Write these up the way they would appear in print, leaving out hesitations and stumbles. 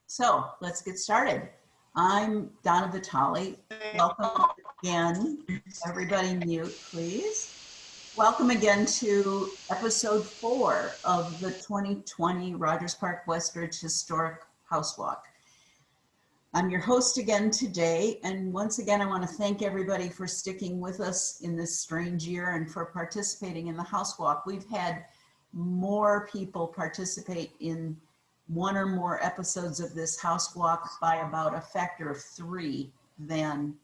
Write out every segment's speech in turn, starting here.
So let's get started. I'm Donna Vitale. Welcome again. Everybody mute, please. Welcome again to episode 4 of the 2020 Rogers Park Westridge Historic House Walk. I'm your host again today, and once again I want to thank everybody for sticking with us in this strange year and for participating in the house walk. We've had more people participate in one or more episodes of this house walk by about a factor of 3 than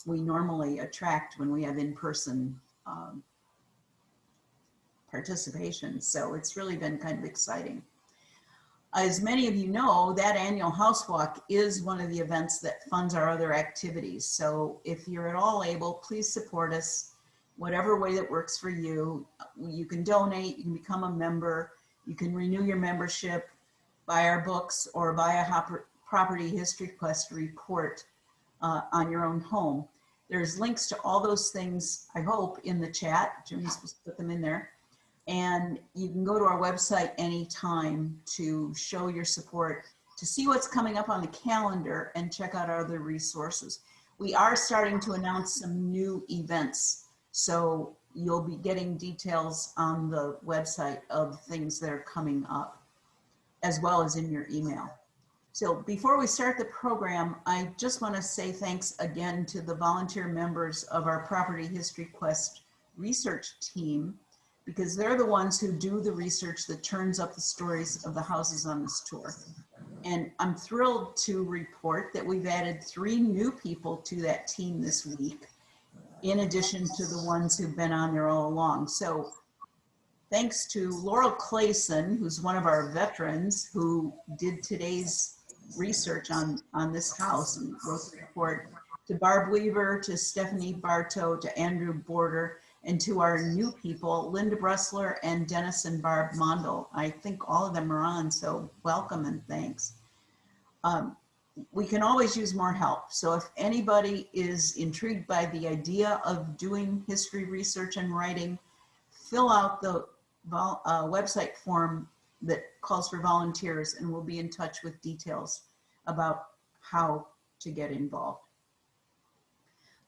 we normally attract when we have in-person participation. So it's really been kind of exciting. As many of you know, that annual house walk is one of the events that funds our other activities. So if you're at all able, please support us, whatever way that works for you. You can donate, you can become a member, you can renew your membership, buy our books, or buy a property history quest report on your own home. There's links to all those things, I hope, in the chat. Jimmy's supposed to put them in there. And you can go to our website anytime to show your support, to see what's coming up on the calendar and check out our other resources. We are starting to announce some new events, so you'll be getting details on the website of things that are coming up, as well as in your email. So before we start the program, I just want to say thanks again to the volunteer members of our Property History Quest research team, because they're the ones who do the research that turns up the stories of the houses on this tour. And I'm thrilled to report that we've added 3 new people to that team this week, in addition to the ones who've been on there all along. So thanks to Laurel Clayson, who's one of our veterans who did today's research on this house and wrote the report, to Barb Weaver, to Stephanie Bartow, to Andrew Border, and to our new people, Linda Bressler and Dennis and Barb Mondel. I think all of them are on, so welcome and thanks. We can always use more help. So if anybody is intrigued by the idea of doing history research and writing, fill out the website form that calls for volunteers, and we'll be in touch with details about how to get involved.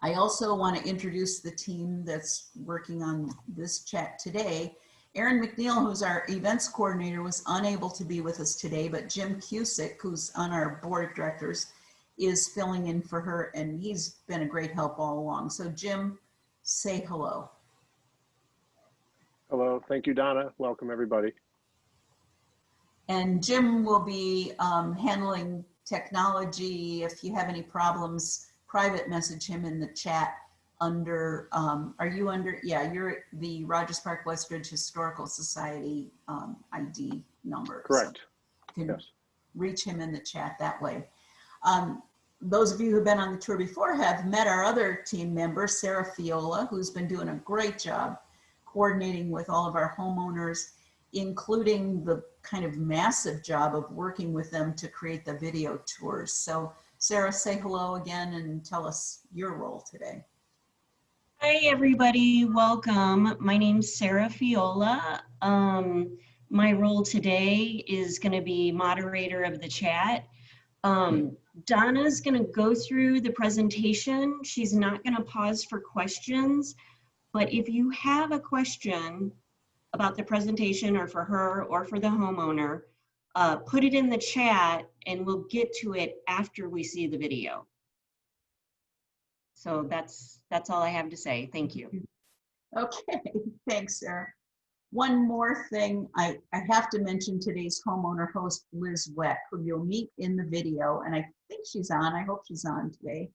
I also want to introduce the team that's working on this chat today. Erin McNeil, who's our events coordinator, was unable to be with us today, but Jim Cusick, who's on our board of directors, is filling in for her, and he's been a great help all along. So Jim, say hello. Hello, thank you, Donna. Welcome, everybody. And Jim will be handling technology. If you have any problems, private message him in the chat under, are you under, yeah, you're the Rogers Park Westridge Historical Society ID number. Correct. So you can yes. reach him in the chat that way. Those of you who've been on the tour before have met our other team member, Sarah Fiola, who's been doing a great job coordinating with all of our homeowners, including the kind of massive job of working with them to create the video tours. So Sarah, say hello again and tell us your role today. Hi, everybody. Welcome. My name's Sarah Fiola. My role today is going to be moderator of the chat. Donna's going to go through the presentation. She's not going to pause for questions, but if you have a question about the presentation or for her or for the homeowner, put it in the chat and we'll get to it after we see the video. So that's all I have to say. Thank you. Okay, thanks, Sarah. One more thing, I have to mention today's homeowner host, Liz Weck, who you'll meet in the video, and I think she's on, I hope she's on today,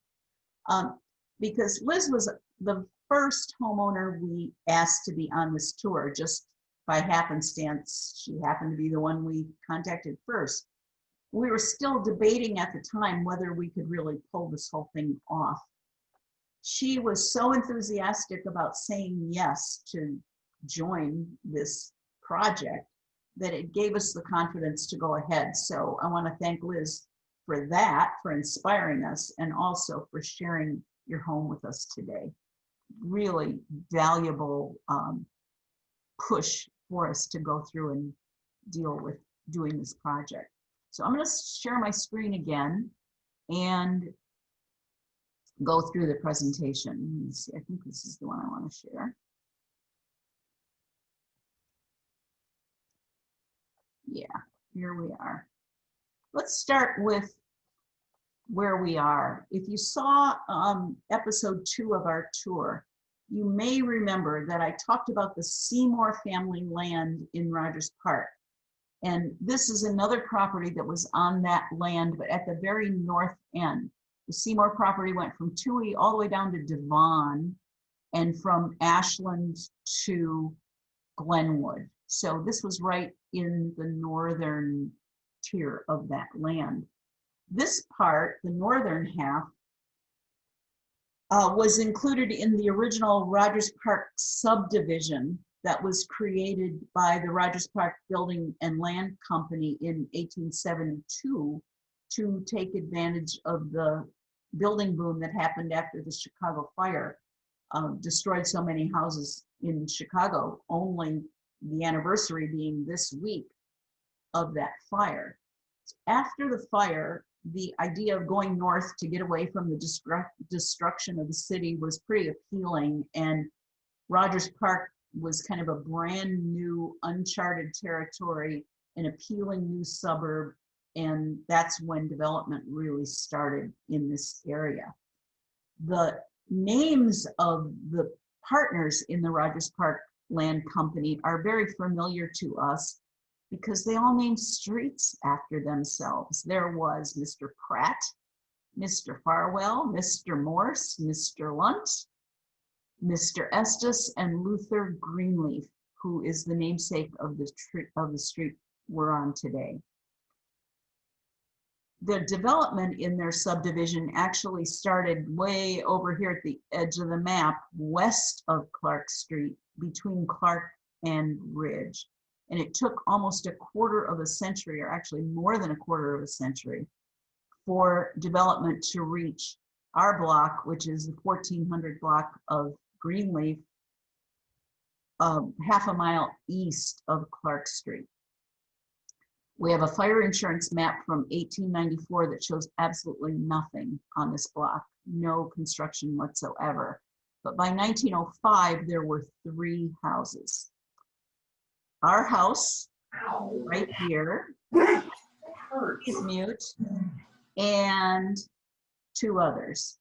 because Liz was the first homeowner we asked to be on this tour. Just by happenstance, she happened to be the one we contacted first. We were still debating at the time whether we could really pull this whole thing off. She was so enthusiastic about saying yes to join this project that it gave us the confidence to go ahead. So I want to thank Liz for that, for inspiring us, and also for sharing your home with us today. Really valuable push for us to go through and deal with doing this project. So I'm going to share my screen again and go through the presentation. Let me see, I think this is the one I want to share. Yeah, here we are. Let's start with where we are. If you saw episode 2 of our tour, you may remember that I talked about the Seymour family land in Rogers Park. And this is another property that was on that land, but at the very north end. The Seymour property went from Toohey all the way down to Devon and from Ashland to Glenwood. So this was right in the northern tier of that land. This part, the northern half, was included in the original Rogers Park subdivision that was created by the Rogers Park Building and Land Company in 1872 to take advantage of the building boom that happened after the Chicago fire destroyed so many houses in Chicago, only the anniversary being this week of that fire. After the fire, the idea of going north to get away from the destruction of the city was pretty appealing, and Rogers Park was kind of a brand new, uncharted territory, an appealing new suburb, and that's when development really started in this area. The names of the partners in the Rogers Park Land Company are very familiar to us because they all named streets after themselves. There was Mr. Pratt, Mr. Farwell, Mr. Morse, Mr. Lunt, Mr. Estes, and Luther Greenleaf, who is the namesake of the street we're on today. The development in their subdivision actually started way over here at the edge of the map, west of Clark Street, between Clark and Ridge. And it took almost a quarter of a century, or actually more than a quarter of a century, for development to reach our block, which is the 1400 block of Greenleaf, half a mile east of Clark Street. We have a fire insurance map from 1894 that shows absolutely nothing on this block, no construction whatsoever. But by 1905, there were 3 houses. Our house, right here, is mute, and 2 others.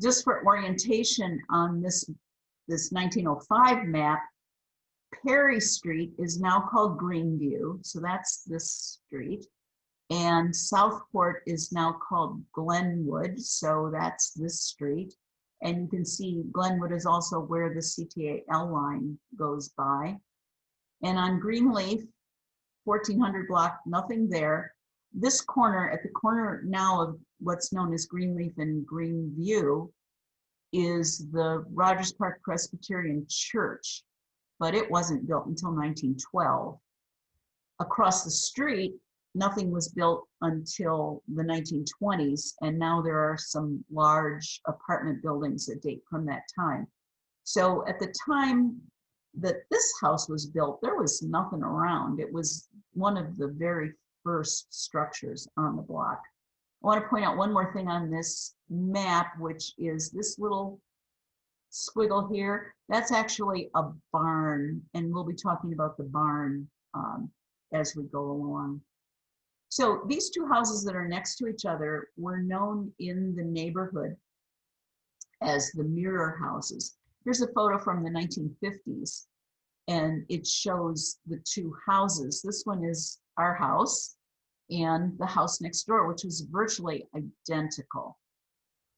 Just for orientation on this 1905 map, Perry Street is now called Greenview, so that's this street, and Southport is now called Glenwood, so that's this street, and you can see Glenwood is also where the CTAL line goes by. And on Greenleaf, 1400 block, nothing there. This corner, at the corner now of what's known as Greenleaf and Greenview, is the Rogers Park Presbyterian Church, but it wasn't built until 1912. Across the street, nothing was built until the 1920s, and now there are some large apartment buildings that date from that time. So at the time that this house was built, there was nothing around. It was one of the very first structures on the block. I want to point out one more thing on this map, which is this little squiggle here. That's actually a barn, and we'll be talking about the barn as we go along. So these 2 houses that are next to each other were known in the neighborhood as the mirror houses. Here's a photo from the 1950s, and it shows the 2 houses. This one is our house and the house next door, which was virtually identical.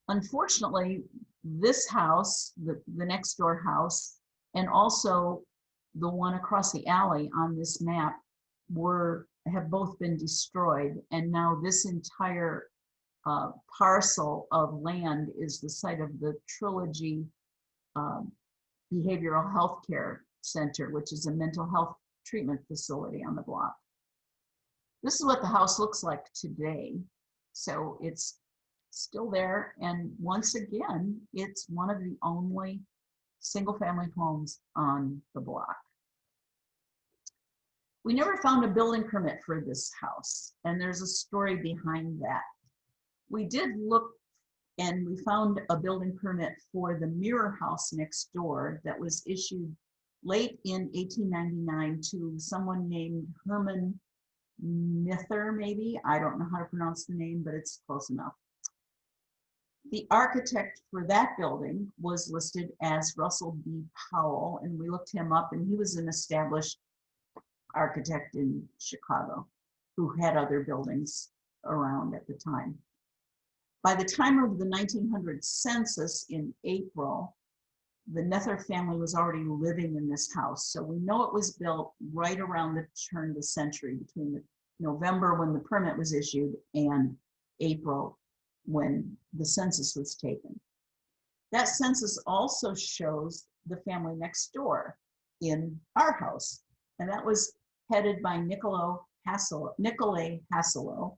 Unfortunately, this house, the next door house, and also the one across the alley on this map have both been destroyed, and now this entire parcel of land is the site of the Trilogy Behavioral Health Care Center, which is a mental health treatment facility on the block. This is what the house looks like today. So it's still there, and once again, it's one of the only single-family homes on the block. We never found a building permit for this house, and there's a story behind that. We did look, and we found a building permit for the mirror house next door that was issued late in 1899 to someone named Herman Mither, maybe. I don't know how to pronounce the name, but it's close enough. The architect for that building was listed as Russell B. Powell, and we looked him up, and he was an established architect in Chicago who had other buildings around at the time. By the time of the 1900 census in April, the Nether family was already living in this house. So we know it was built right around the turn of the century, between the November when the permit was issued and April when the census was taken. That census also shows the family next door in our house, and that was headed by Nicolay Hasselow,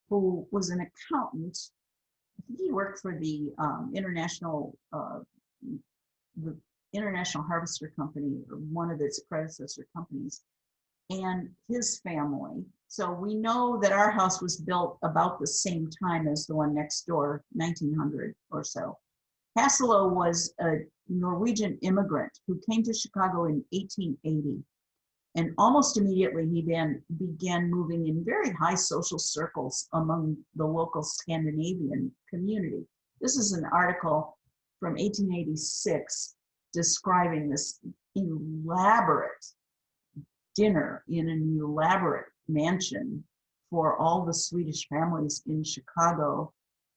who was an accountant. I think he worked for the International Harvester Company, or one of its predecessor companies, and his family. So we know that our house was built about the same time as the one next door, 1900 or so. Hasselow was a Norwegian immigrant who came to Chicago in 1880. And almost immediately he then began moving in very high social circles among the local Scandinavian community. This is an article from 1886 describing this elaborate dinner in an elaborate mansion for all the Swedish families in Chicago.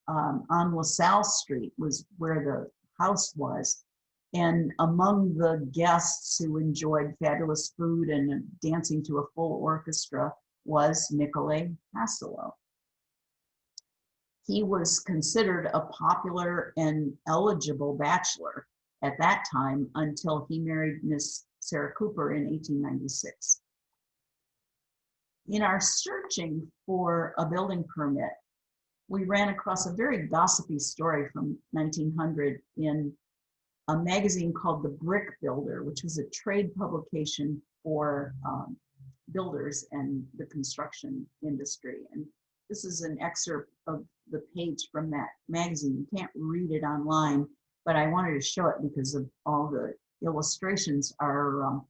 On LaSalle Street was where the house was. And among the guests who enjoyed fabulous food and dancing to a full orchestra was Nicolay Hasselow. He was considered a popular and eligible bachelor at that time until he married Miss Sarah Cooper in 1896. In our searching for a building permit, we ran across a very gossipy story from 1900 in a magazine called The Brick Builder, which was a trade publication for builders and the construction industry. And this is an excerpt of the page from that magazine. You can't read it online, but I wanted to show it because of all the illustrations are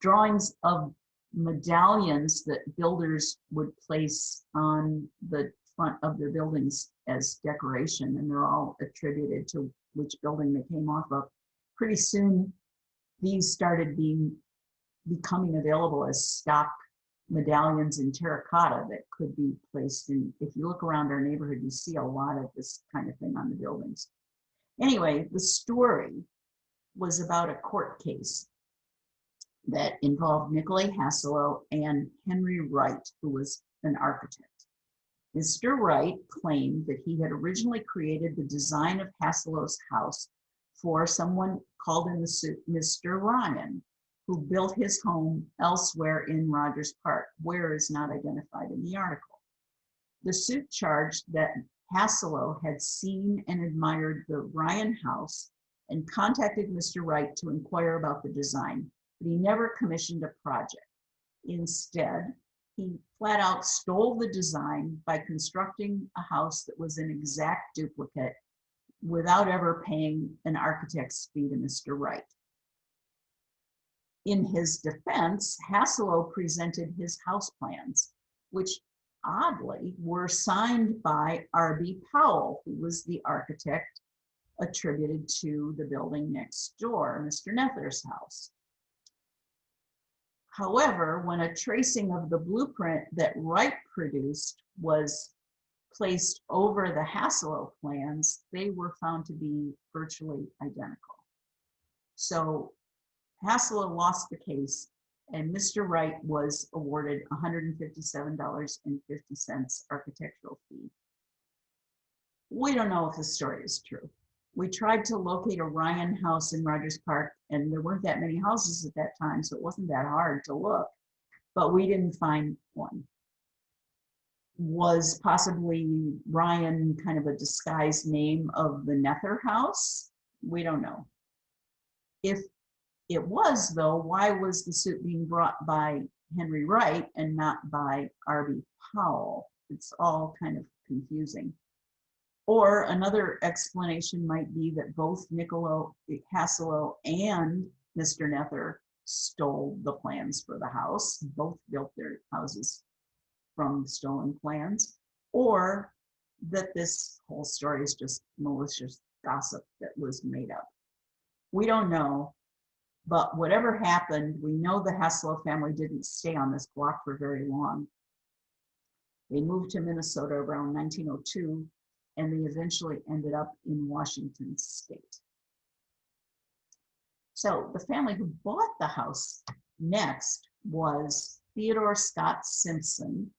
drawings of medallions that builders would place on the front of their buildings as decoration, and they're all attributed to which building they came off of. Pretty soon, these started becoming available as stock medallions in terracotta that could be placed in. If you look around our neighborhood, you see a lot of this kind of thing on the buildings. Anyway, the story was about a court case that involved Nicolay Hasselow and Henry Wright, who was an architect. Mr. Wright claimed that he had originally created the design of Hasselow's house for someone called in the suit Mr. Ryan, who built his home elsewhere in Rogers Park, where is not identified in the article. The suit charged that Hasselow had seen and admired the Ryan house and contacted Mr. Wright to inquire about the design, but he never commissioned a project. Instead, he flat out stole the design by constructing a house that was an exact duplicate without ever paying an architect's fee to Mr. Wright. In his defense, Hasselow presented his house plans, which oddly were signed by R.B. Powell, who was the architect attributed to the building next door, Mr. Nether's house. However, when a tracing of the blueprint that Wright produced was placed over the Hasselow plans, they were found to be virtually identical. So Hasselow lost the case, and Mr. Wright was awarded $157.50 architectural fee. We don't know if the story is true. We tried to locate a Ryan house in Rogers Park, and there weren't that many houses at that time, so it wasn't that hard to look, but we didn't find one. Was possibly Ryan kind of a disguised name of the Nether house? We don't know. If it was, though, why was the suit being brought by Henry Wright and not by R.B. Powell. It's all kind of confusing. Or another explanation might be that both Niccolo Hasselo and Mr. Nether stole the plans for the house. Both built their houses from stolen plans, or that this whole story is just malicious gossip that was made up. We don't know, but whatever happened, we know the Hasselo family didn't stay on this block for very long. They moved to Minnesota around 1902, and they eventually ended up in Washington State. So the family who bought the house next was Theodore Scott Simpson,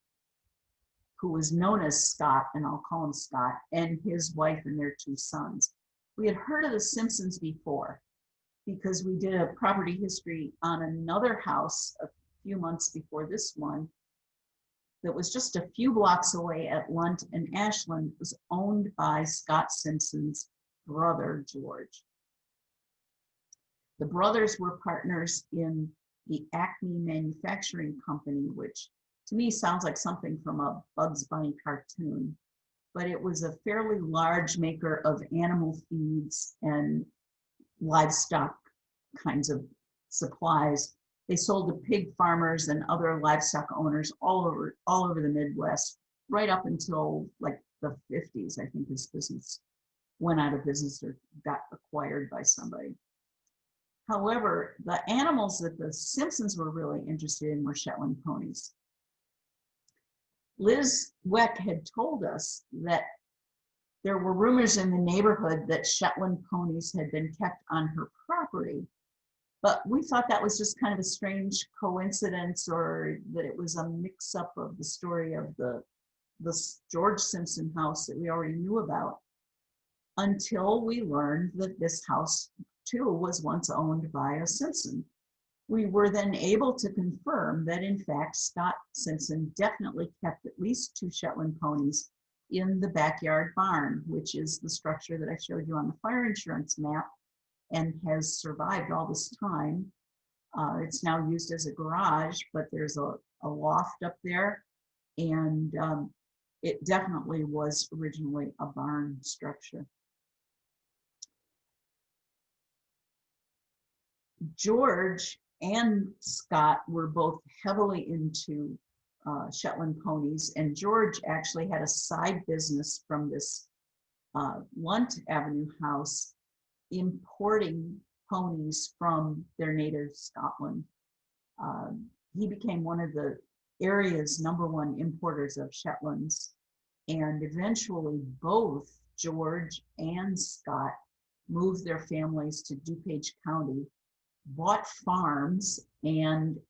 who was known as Scott, and I'll call him Scott, and his wife and their two sons. We had heard of the Simpsons before because we did a property history on another house a few months before this one that was just a few blocks away at Lunt and Ashland. It was owned by Scott Simpson's brother, George. The brothers were partners in the Acme Manufacturing Company, which to me sounds like something from a Bugs Bunny cartoon, but it was a fairly large maker of animal feeds and livestock kinds of supplies. They sold to pig farmers and other livestock owners all over the Midwest, right up until like the 50s. I think this business went out of business or got acquired by somebody. However, the animals that the Simpsons were really interested in were Shetland ponies. Liz Weck had told us that there were rumors in the neighborhood that Shetland ponies had been kept on her property, but we thought that was just kind of a strange coincidence, or that it was a mix-up of the story of the George Simpson house that we already knew about, until we learned that this house too was once owned by a Simpson. We were then able to confirm that in fact Scott Simpson definitely kept at least 2 Shetland ponies in the backyard barn, which is the structure that I showed you on the fire insurance map and has survived all this time. It's now used as a garage, but there's a loft up there, and it definitely was originally a barn structure. George and Scott were both heavily into Shetland ponies, and George actually had a side business from this Lunt Avenue house, importing ponies from their native Scotland. He became one of the area's #1 importers of Shetlands, and eventually both George and Scott moved their families to DuPage County, bought farms, and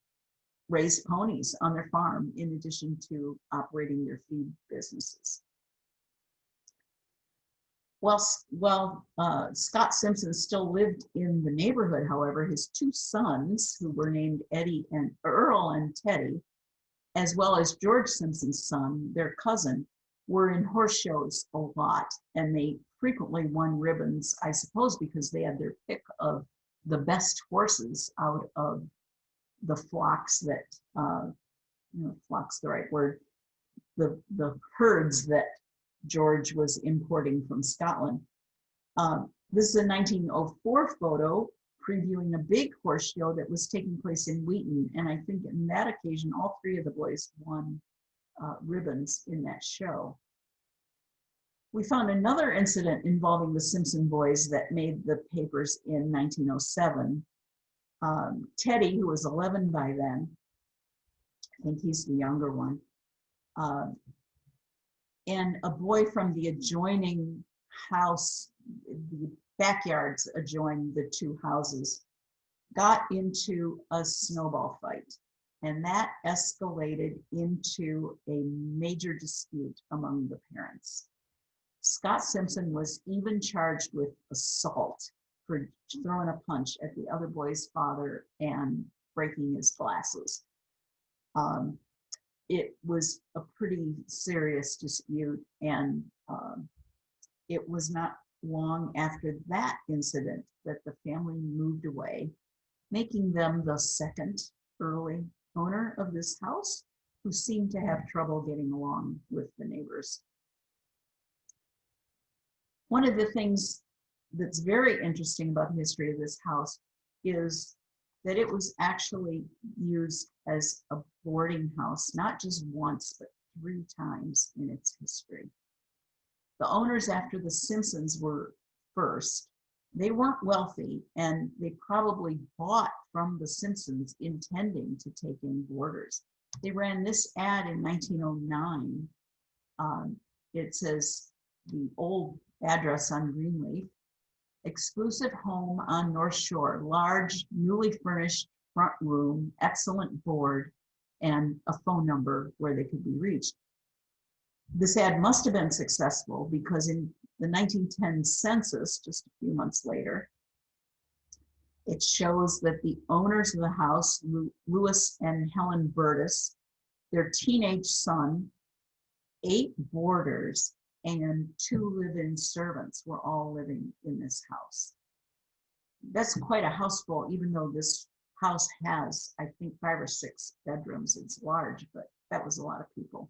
raised ponies on their farm in addition to operating their feed businesses. While Scott Simpson still lived in the neighborhood, however, his 2 sons, who were named Earl and Teddy, as well as George Simpson's son, their cousin, were in horse shows a lot, and they frequently won ribbons, I suppose because they had their pick of the best horses out of the flocks that, flock's the right word, the herds that George was importing from Scotland. This is a 1904 photo previewing a big horse show that was taking place in Wheaton, and I think in that occasion, all 3 of the boys won ribbons in that show. We found another incident involving the Simpson boys that made the papers in 1907. Teddy, who was 11 by then, I think he's the younger one, and a boy from the adjoining house, the backyards adjoined the 2 houses, got into a snowball fight, and that escalated into a major dispute among the parents. Scott Simpson was even charged with assault for throwing a punch at the other boy's father and breaking his glasses. It was a pretty serious dispute, and it was not long after that incident that the family moved away, making them the second early owner of this house, who seemed to have trouble getting along with the neighbors. One of the things that's very interesting about the history of this house is that it was actually used as a boarding house, not just once, but 3 times in its history. The owners after the Simpsons were first. They weren't wealthy, and they probably bought from the Simpsons intending to take in boarders. They ran this ad in 1909. It says the old address on Greenleaf: exclusive home on North Shore, large, newly furnished front room, excellent board, and a phone number where they could be reached. This ad must have been successful because in the 1910 census, just a few months later, it shows that the owners of the house, Louis and Helen Burtis, their teenage son, 8 boarders, and 2 live-in servants were all living in this house. That's quite a houseful, even though this house has, I think, 5 or 6 bedrooms. It's large, but that was a lot of people.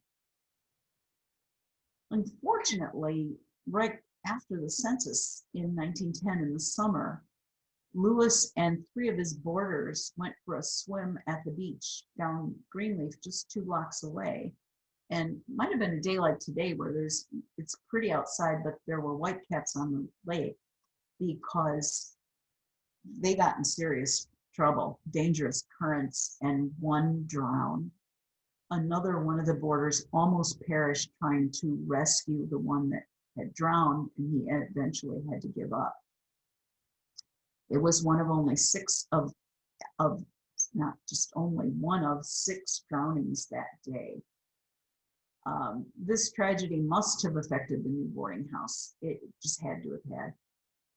Unfortunately, right after the census in 1910 in the summer, Louis and 3 of his boarders went for a swim at the beach down Greenleaf, just 2 blocks away. And might have been a day like today where it's pretty outside, but there were whitecaps on the lake because they got in serious trouble, dangerous currents, and 1 drowned. Another one of the boarders almost perished trying to rescue the one that had drowned, and he eventually had to give up. It was one of only 6 of not just only one of 6 drownings that day. This tragedy must have affected the new boarding house. It just had to have had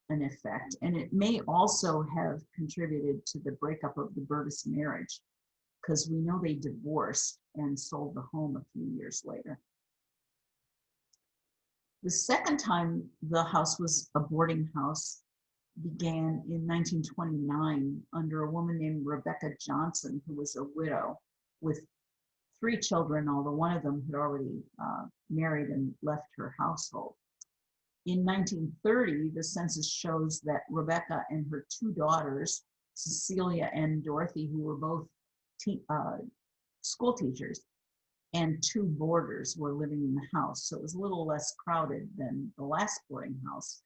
an effect. And it may also have contributed to the breakup of the Burtis marriage, because we know they divorced and sold the home a few years later. The second time the house was a boarding house began in 1929 under a woman named Rebecca Johnson, who was a widow with 3 children, although one of them had already married and left her household. In 1930, the census shows that Rebecca and her 2 daughters, Cecilia and Dorothy, who were both school teachers, and 2 boarders were living in the house. So it was a little less crowded than the last boarding house.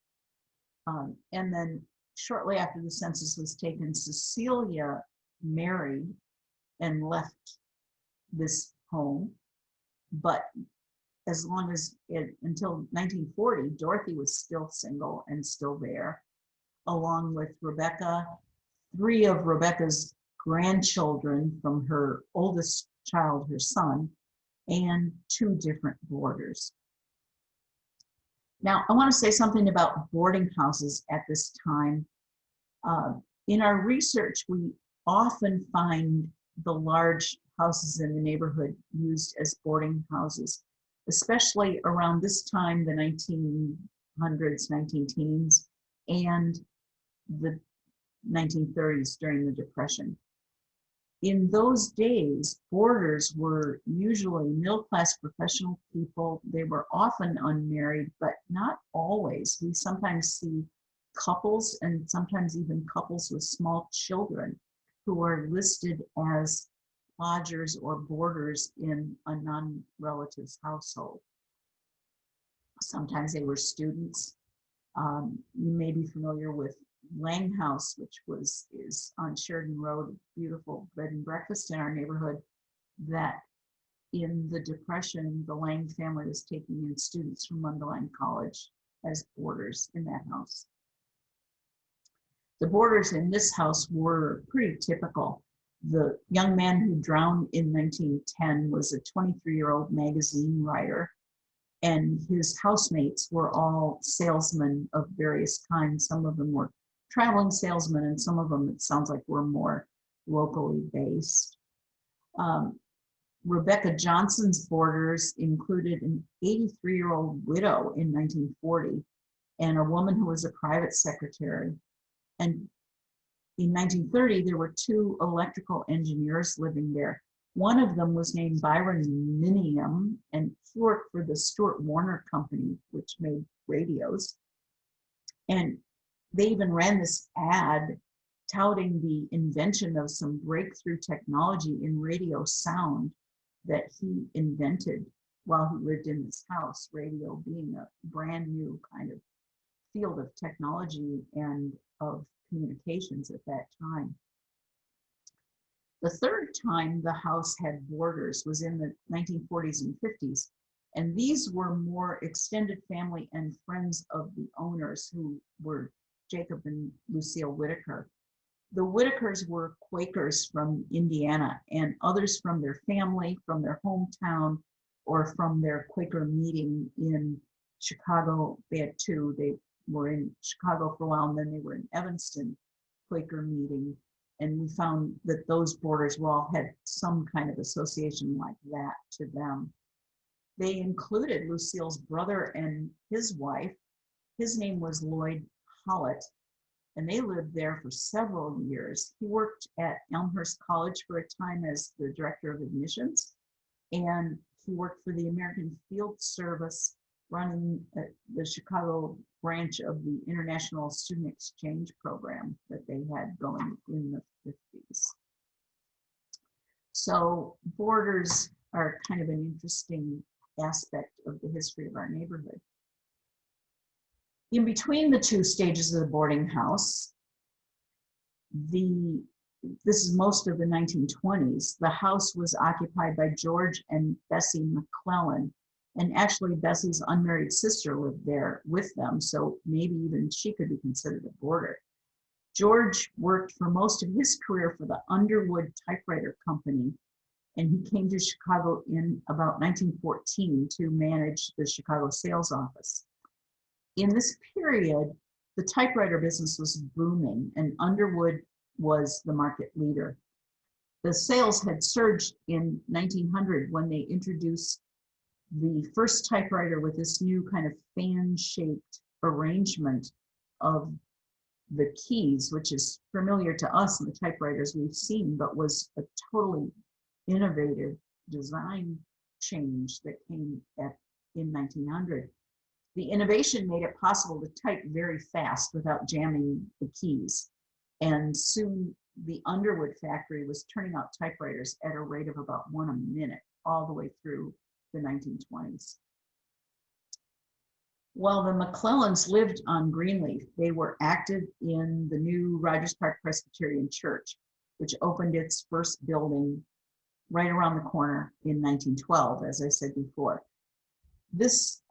And then shortly after the census was taken, Cecilia married and left this home. But as long as until 1940, Dorothy was still single and still there, along with Rebecca, 3 of Rebecca's grandchildren from her oldest child, her son, and 2 different boarders. Now, I want to say something about boarding houses at this time. In our research, we often find the large houses in the neighborhood used as boarding houses, especially around this time, the 1900s, 19-teens, and the 1930s during the Depression. In those days, boarders were usually middle-class professional people. They were often unmarried, but not always. We sometimes see couples, and sometimes even couples with small children, who are listed as lodgers or boarders in a non-relative's household. Sometimes they were students. You may be familiar with Lang House, which is on Sheridan Road, a beautiful bed and breakfast in our neighborhood, that in the Depression, the Lang family was taking in students from Mundelein College as boarders in that house. The boarders in this house were pretty typical. The young man who drowned in 1910 was a 23-year-old magazine writer, and his housemates were all salesmen of various kinds. Some of them were traveling salesmen, and some of them, it sounds like, were more locally based. Rebecca Johnson's boarders included an 83-year-old widow in 1940 and a woman who was a private secretary. And in 1930, there were 2 electrical engineers living there. One of them was named Byron Minium, and he worked for the Stuart Warner Company, which made radios. And they even ran this ad touting the invention of some breakthrough technology in radio sound that he invented while he lived in this house, radio being a brand new kind of field of technology and of communications at that time. The third time the house had boarders was in the 1940s and 50s, and these were more extended family and friends of the owners, who were Jacob and Lucille Whitaker. The Whitakers were Quakers from Indiana, and others from their family, from their hometown, or from their Quaker meeting in Chicago. They had two. They were in Chicago for a while, and then they were in Evanston Quaker meeting. And we found that those boarders were all had some kind of association like that to them. They included Lucille's brother and his wife. His name was Lloyd Hollett, and they lived there for several years. He worked at Elmhurst College for a time as the director of admissions, and he worked for the American Field Service, running the Chicago branch of the International Student Exchange Program that they had going in the 50s. So boarders are kind of an interesting aspect of the history of our neighborhood. In between the two stages of the boarding house, this is most of the 1920s, the house was occupied by George and Bessie McClellan. And actually, Bessie's unmarried sister lived there with them, so maybe even she could be considered a boarder. George worked for most of his career for the Underwood Typewriter Company, and he came to Chicago in about 1914 to manage the Chicago sales office. In this period, the typewriter business was booming, and Underwood was the market leader. The sales had surged in 1900 when they introduced the first typewriter with this new kind of fan-shaped arrangement of the keys, which is familiar to us in the typewriters we've seen, but was a totally innovative design change that came in 1900. The innovation made it possible to type very fast without jamming the keys. And soon the Underwood factory was turning out typewriters at a rate of about one a minute, all the way through the 1920s. While the McClellans lived on Greenleaf, they were active in the new Rogers Park Presbyterian Church, which opened its first building right around the corner in 1912, as I said before. This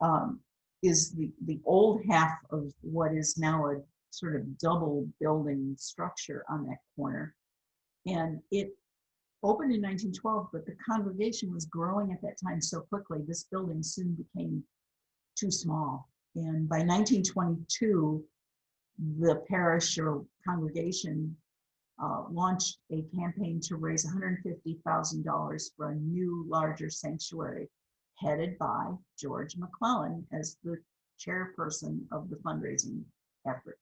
is the old half of what is now a sort of double building structure on that corner. And it opened in 1912, but the congregation was growing at that time so quickly, this building soon became too small. And by 1922, the parish or congregation launched a campaign to raise $150,000 for a new, larger sanctuary, headed by George McClellan as the chairperson of the fundraising effort.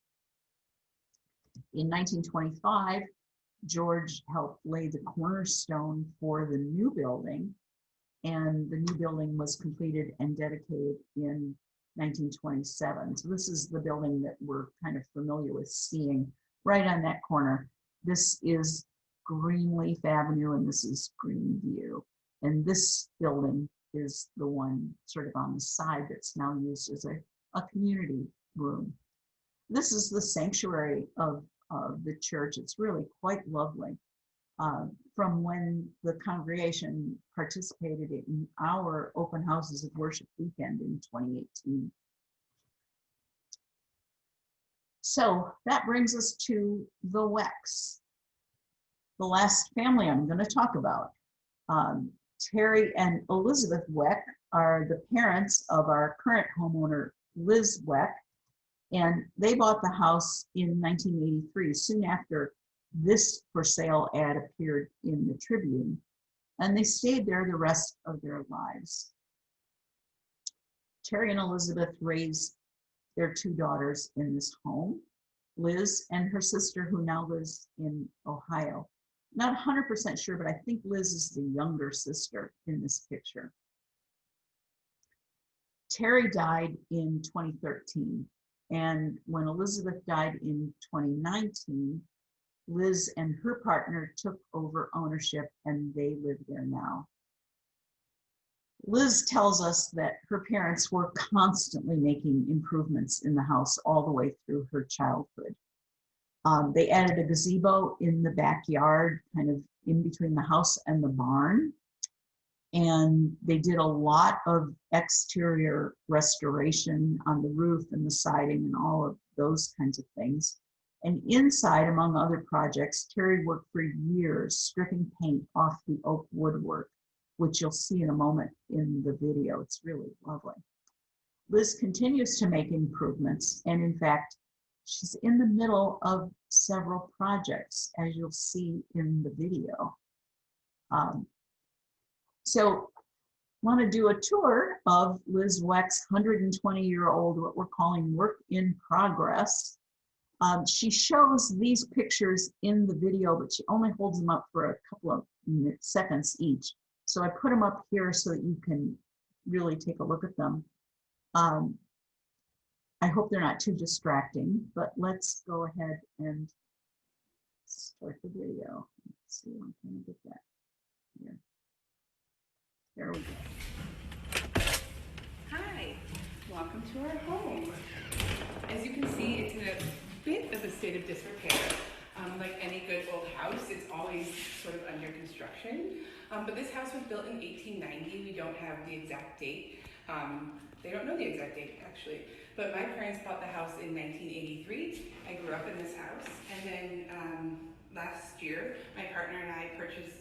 In 1925, George helped lay the cornerstone for the new building, and the new building was completed and dedicated in 1927. So this is the building that we're kind of familiar with seeing right on that corner. This is Greenleaf Avenue, and this is Greenview. And this building is the one sort of on the side that's now used as a community room. This is the sanctuary of the church. It's really quite lovely. From when the congregation participated in our open houses of worship weekend in 2018. So that brings us to the Wecks, the last family I'm going to talk about. Terry and Elizabeth Weck are the parents of our current homeowner, Liz Weck, and they bought the house in 1983, soon after this for sale ad appeared in the Tribune, and they stayed there the rest of their lives. Terry and Elizabeth raised their two daughters in this home, Liz and her sister, who now lives in Ohio. Not 100% sure, but I think Liz is the younger sister in this picture. Terry died in 2013, and when Elizabeth died in 2019, Liz and her partner took over ownership and they live there now. Liz tells us that her parents were constantly making improvements in the house all the way through her childhood. They added a gazebo in the backyard, kind of in between the house and the barn. And they did a lot of exterior restoration on the roof and the siding and all of those kinds of things. And inside, among other projects, Terry worked for years stripping paint off the oak woodwork, which you'll see in a moment in the video. It's really lovely. Liz continues to make improvements, and in fact, she's in the middle of several projects, as you'll see in the video. So I want to do a tour of Liz Weck's 120-year-old, what we're calling work in progress. She shows these pictures in the video, but she only holds them up for a couple of seconds each. So I put them up here so that you can really take a look at them. I hope they're not too distracting, but let's go ahead and start the video. Let's see, I'm trying to get that here. There we go. Hi, welcome to our home. As you can see, it's in a bit of a state of disrepair. Like any good old house, it's always sort of under construction. But this house was built in 1890. We don't have the exact date. They don't know the exact date, actually. But my parents bought the house in 1983. I grew up in this house. And then last year, my partner and I purchased,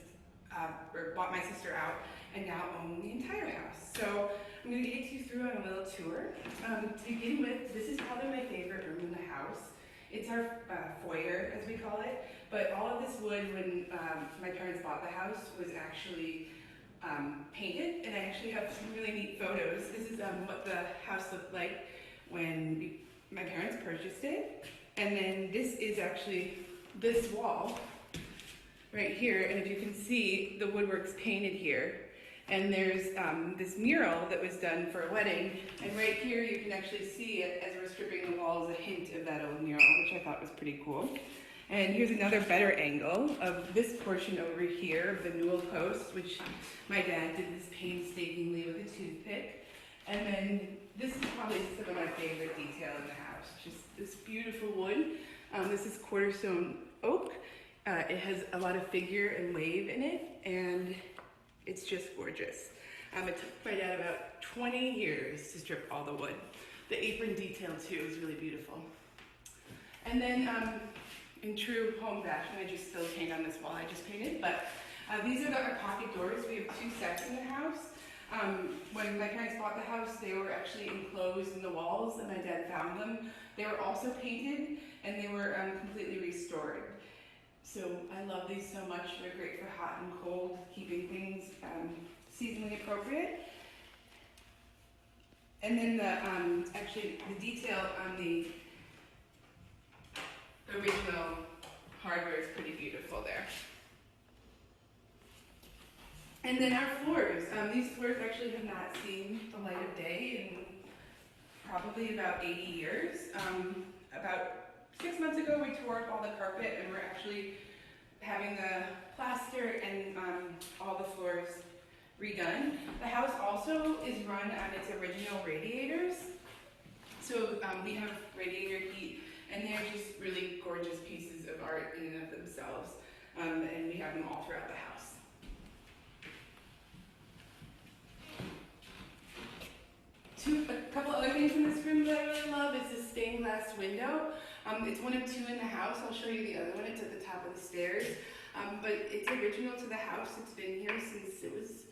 or bought my sister out, and now own the entire house. So I'm going to take you through on a little tour. To begin with, this is probably my favorite room in the house. It's our foyer, as we call it, but all of this wood, when my parents bought the house, was actually painted, and I actually have some really neat photos. This is what the house looked like when my parents purchased it, and then this is actually this wall right here, and if you can see, the woodwork's painted here. And there's this mural that was done for a wedding, and right here you can actually see it as we're stripping the walls, a hint of that old mural, which I thought was pretty cool. And here's another better angle of this portion over here of the newel post, which my dad did this painstakingly with a toothpick. And then this is probably some of my favorite detail in the house, just this beautiful wood. This is quarterstone oak. It has a lot of figure and wave in it, and it's just gorgeous. It took my dad about 20 years to strip all the wood. The apron detail too is really beautiful. And then in true home fashion, I just still paint on this wall I just painted, but these are our pocket doors. We have two sets in the house. When my parents bought the house, they were actually enclosed in the walls, and my dad found them. They were also painted, and they were completely restored. So I love these so much. They're great for hot and cold, keeping things seasonally appropriate. And then actually the detail on the original hardware is pretty beautiful there. And then our floors. These floors actually have not seen the light of day in probably about 80 years. About 6 months ago, we tore up all the carpet, and we're actually having the plaster and all the floors redone. The house also is run on its original radiators. So we have radiator heat, and they're just really gorgeous pieces of art in and of themselves. And we have them all throughout the house. A couple other things in this room that I really love is this stained glass window. It's one of two in the house. I'll show you the other one. It's at the top of the stairs. But it's original to the house. It's been here since it was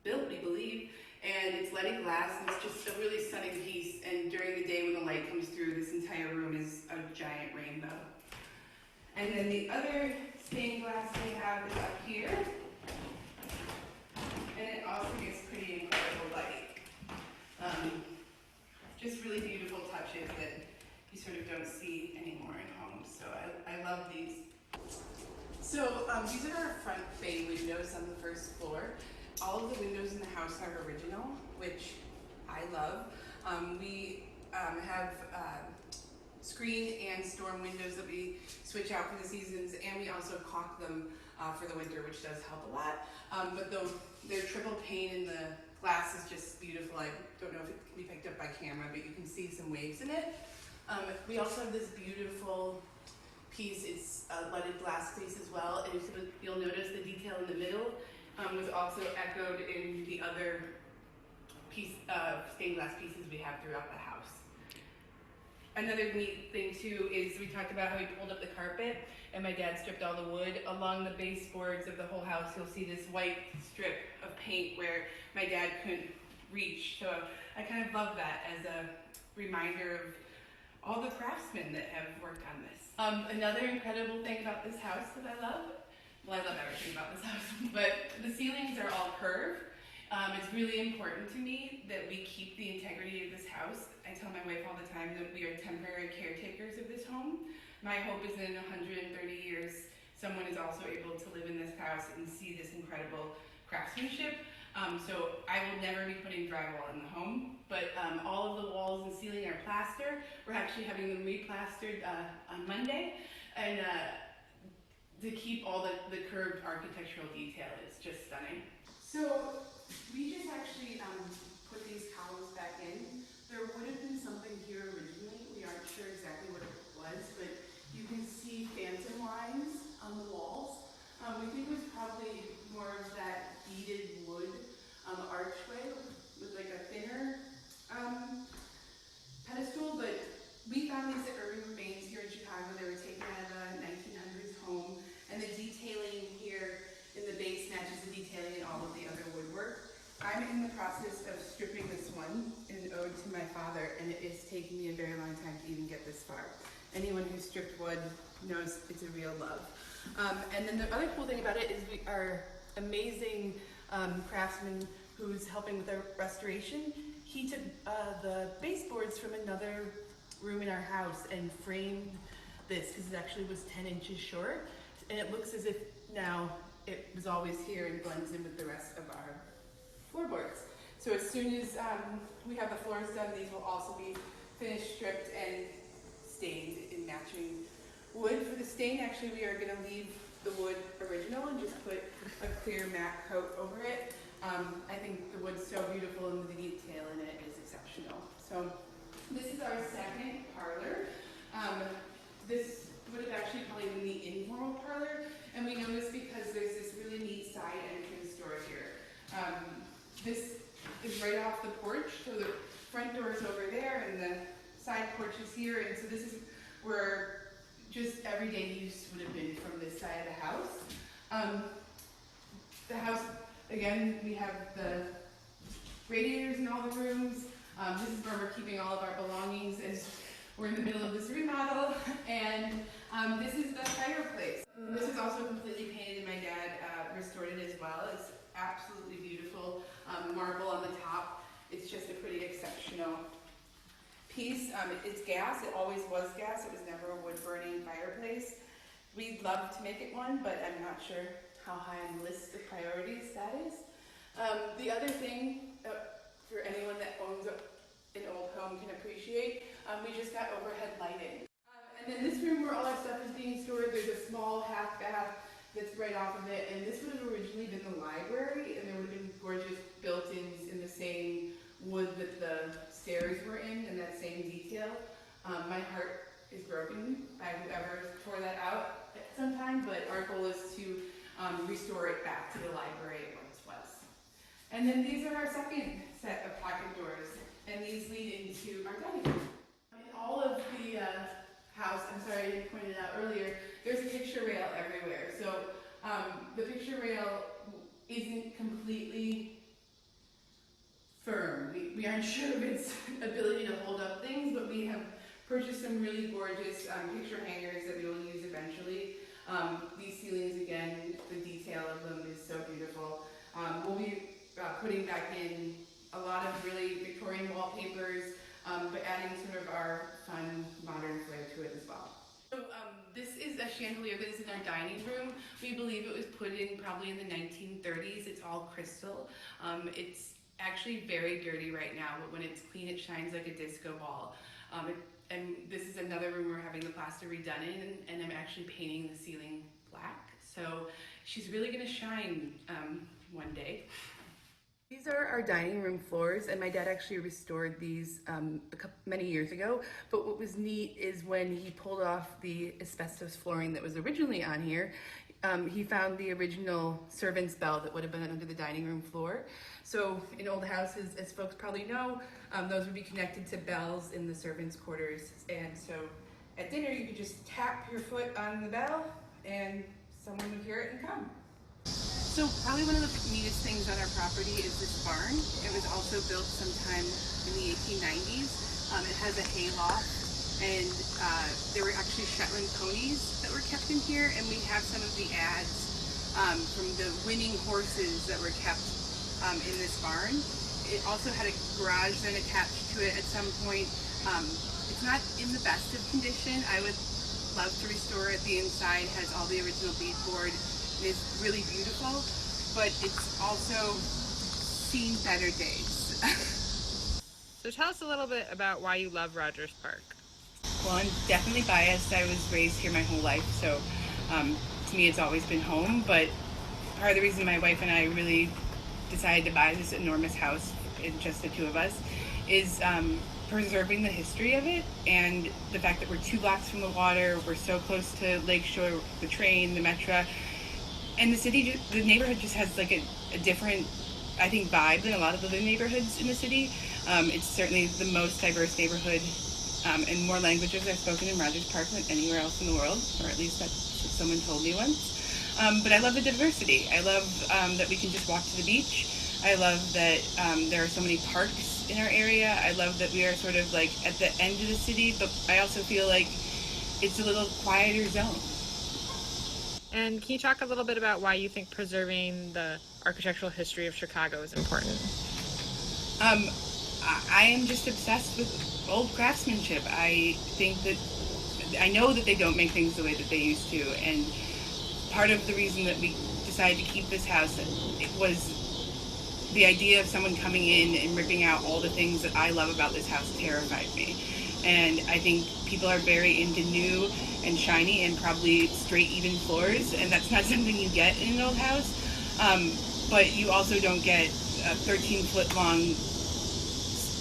built, we believe. And it's leaded glass, and it's just a really stunning piece. And during the day when the light comes through, this entire room is a giant rainbow. And then the other stained glass we have is up here. And it also gets pretty incredible light. Just really beautiful touches that you sort of don't see anymore in homes. So I love these. So these are our front bay windows on the first floor. All of the windows in the house are original, which I love. We have screen and storm windows that we switch out for the seasons, and we also caulk them for the winter, which does help a lot. But they're triple pane and the glass is just beautiful. I don't know if it can be picked up by camera, but you can see some waves in it. We also have this beautiful piece. It's a leaded glass piece as well, and you'll notice the detail in the middle was also echoed in the other stained glass pieces we have throughout the house. Another neat thing too is we talked about how we pulled up the carpet and my dad stripped all the wood. Along the baseboards of the whole house, you'll see this white strip of paint where my dad couldn't reach. So I kind of love that as a reminder of all the craftsmen that have worked on this. Another incredible thing about this house that I love, well, I love everything about this house, but the ceilings are all curved. It's really important to me that we keep the integrity of this house. I tell my wife all the time that we are temporary caretakers of this home. My hope is that in 130 years, someone is also able to live in this house and see this incredible craftsmanship. So I will never be putting drywall in the home, but all of the walls and ceiling are plaster. We're actually having them replastered on Monday, and to keep all the curved architectural detail, it's just stunning. So we just actually put these columns back in. There would have been something here originally. We aren't sure exactly what it was, but you can see phantom lines on the walls. We think it was probably more of that beaded wood archway with like a thinner pedestal, but we found these at Urban Remains here in Chicago. They were taken out of a 1900s home, and the detailing here in the base matches the detailing in all of the other woodwork. I'm in the process of stripping this one in an ode to my father, and it is taking me a very long time to even get this far. Anyone who stripped wood knows it's a real love. And then the other cool thing about it is our amazing craftsman who's helping with the restoration, he took the baseboards from another room in our house and framed this because it actually was 10 inches short, and it looks as if now it was always here and blends in with the rest of our floorboards. So as soon as we have the floors done, these will also be finished, stripped, and stained in matching wood. For the stain, actually, we are going to leave the wood original and just put a clear matte coat over it. I think the wood's so beautiful and the detail in it is exceptional. So this is our second parlor. This would have actually probably been the informal parlor, and we know this because there's this really neat side entrance door here. This is right off the porch, so the front door is over there and the side porch is here, and so this is where just everyday use would have been from this side of the house. The house, again, we have the radiators in all the rooms. This is where we're keeping all of our belongings as we're in the middle of this remodel, and this is the fireplace. This is also completely painted, and my dad restored it as well. It's absolutely beautiful. Marble on the top. It's just a pretty exceptional piece. It's gas. It always was gas. It was never a wood-burning fireplace. We'd love to make it one, but I'm not sure how high on the list of priorities that is. The other thing, for anyone that owns an old home can appreciate, we just got overhead lighting. And then this room where all our stuff is being stored, there's a small half bath that's right off of it, and this would have originally been the library, and there would have been gorgeous built-ins in the same wood that the stairs were in, and that same detail. My heart is broken by whoever tore that out at some time, but our goal is to restore it back to the library it once was. And then these are our second set of pocket doors, and these lead into our dining room. In all of the house, I'm sorry I didn't point it out earlier, there's a picture rail everywhere. So the picture rail isn't completely firm. We aren't sure of its ability to hold up things, but we have purchased some really gorgeous picture hangers that we will use eventually. These ceilings, again, the detail of them is so beautiful. We'll be putting back in a lot of really Victorian wallpapers, but adding sort of our fun, modern flair to it as well. So this is a chandelier that is in our dining room. We believe it was put in probably in the 1930s. It's all crystal. It's actually very dirty right now, but when it's clean, it shines like a disco ball. And this is another room we're having the plaster redone in, and I'm actually painting the ceiling black. So she's really gonna shine one day. These are our dining room floors, and my dad actually restored these many years ago. But what was neat is when he pulled off the asbestos flooring that was originally on here, he found the original servant's bell that would have been under the dining room floor. So in old houses, as folks probably know, those would be connected to bells in the servants' quarters. And so at dinner, you could just tap your foot on the bell, and someone would hear it and come. So probably one of the neatest things on our property is this barn. It was also built sometime in the 1890s. It has a hay loft, and there were actually Shetland ponies that were kept in here, and we have some of the ads from the winning horses that were kept in this barn. It also had a garage then attached to it at some point. It's not in the best of condition. I would love to restore it. The inside has all the original beadboard. It is really beautiful, but it's also seen better days. So tell us a little bit about why you love Rogers Park. Well, I'm definitely biased. I was raised here my whole life, so to me it's always been home, but part of the reason my wife and I really decided to buy this enormous house, in just the two of us, is preserving the history of it, and the fact that we're 2 blocks from the water, we're so close to Lakeshore, the train, the Metro, and the city, the neighborhood just has like a different, I think, vibe than a lot of other neighborhoods in the city. It's certainly the most diverse neighborhood, and more languages are spoken in Rogers Park than anywhere else in the world, or at least that's what someone told me once. But I love the diversity. I love that we can just walk to the beach. I love that there are so many parks in our area. I love that we are sort of like at the end of the city, but I also feel like it's a little quieter zone. And can you talk a little bit about why you think preserving the architectural history of Chicago is important? I am just obsessed with old craftsmanship. I think that, I know that they don't make things the way that they used to, and part of the reason that we decided to keep this house, it was the idea of someone coming in and ripping out all the things that I love about this house terrified me. And I think people are very into new and shiny and probably straight, even floors, and that's not something you get in an old house. But you also don't get 13-foot long